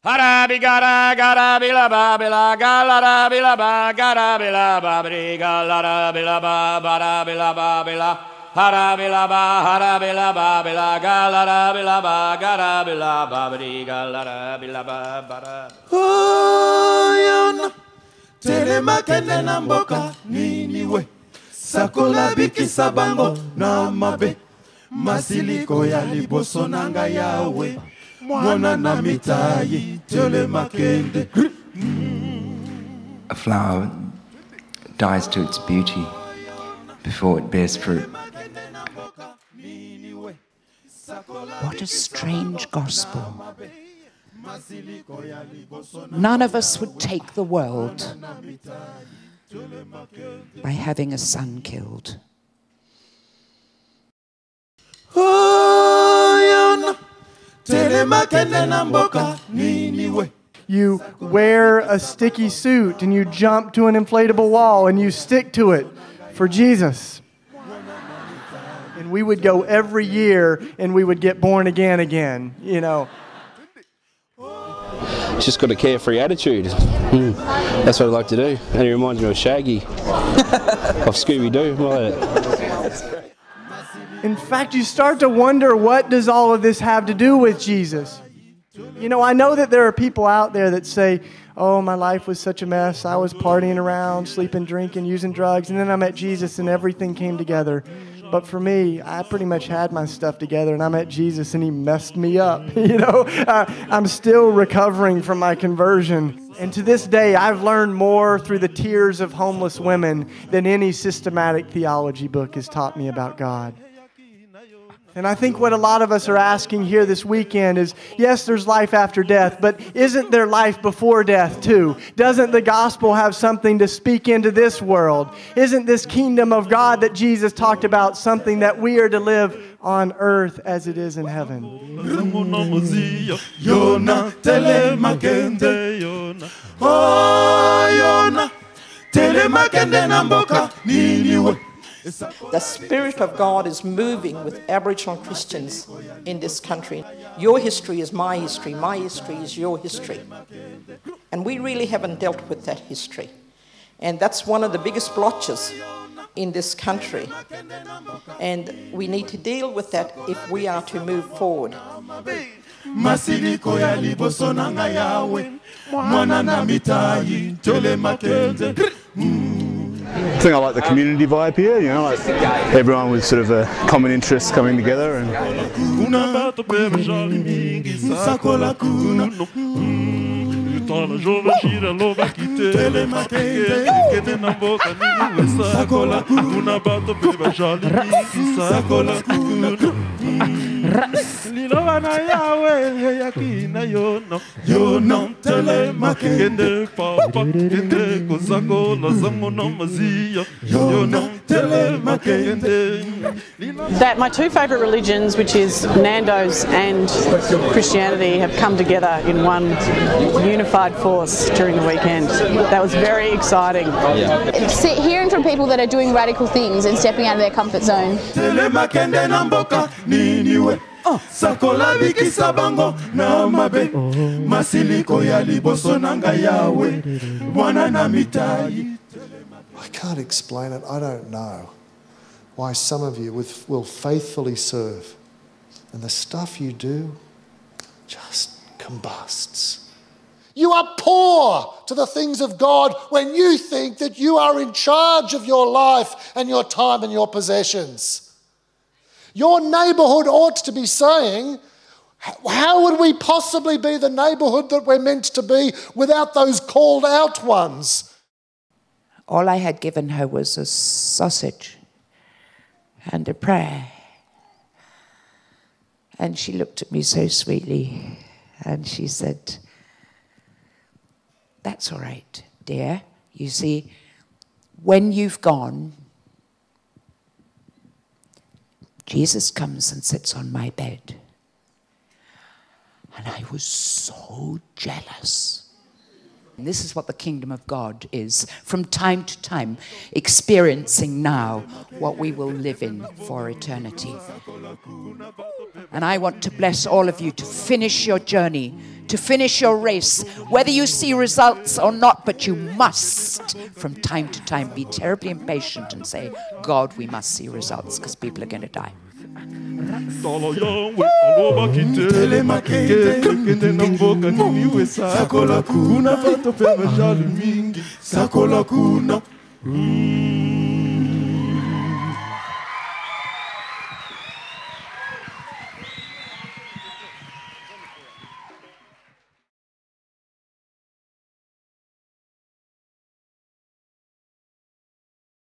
Harabi gara gara bila ba bila galara bila ba gara bila ba bri galara bila ba bara bila ba bila harabila ba bila galara bila ba gara bila ba bri galara bila ba bara. Oyona telemakende na mboka nini we sakola bikisa bango na mabe masiliko ya liboso nanga yawe. A flower dies to its beauty before it bears fruit. What a strange gospel. None of us would take the world by having a son killed. You wear a sticky suit and you jump to an inflatable wall and you stick to it for Jesus. And we would go every year and we would get born again, you know. It's just got a carefree attitude. That's what I like to do. And it reminds me of Shaggy, of Scooby-Doo. In fact, you start to wonder, what does all of this have to do with Jesus? You know, I know that there are people out there that say, oh, my life was such a mess. I was partying around, sleeping, drinking, using drugs, and then I met Jesus and everything came together. But for me, I pretty much had my stuff together, and I met Jesus and he messed me up. You know, I'm still recovering from my conversion. And to this day, I've learned more through the tears of homeless women than any systematic theology book has taught me about God. And I think what a lot of us are asking here this weekend is, yes, there's life after death, but isn't there life before death too? Doesn't the gospel have something to speak into this world? Isn't this kingdom of God that Jesus talked about something that we are to live on earth as it is in heaven? The Spirit of God is moving with Aboriginal Christians in this country. Your history is my history is your history. And we really haven't dealt with that history. And that's one of the biggest blotches in this country. And we need to deal with that if we are to move forward. I think I like the community vibe here, you know, like everyone with sort of a common interest coming together and that my two favourite religions, which is Nando's and Christianity, have come together in one unified force during the weekend. That was very exciting. Hearing from people that are doing radical things and stepping out of their comfort zone. I can't explain it. I don't know why some of you will faithfully serve, and the stuff you do just combusts. You are poor to the things of God when you think that you are in charge of your life and your time and your possessions. Your neighbourhood ought to be saying, how would we possibly be the neighbourhood that we're meant to be without those called out ones? All I had given her was a sausage and a prayer. And she looked at me so sweetly and she said, "That's all right, dear. You see, when you've gone, Jesus comes and sits on my bed." And I was so jealous. And this is what the kingdom of God is, from time to time, experiencing now what we will live in for eternity. And I want to bless all of you to finish your journey, to finish your race, whether you see results or not, but you must, from time to time, be terribly impatient and say, God, we must see results, because people are going to die. Sakola kuna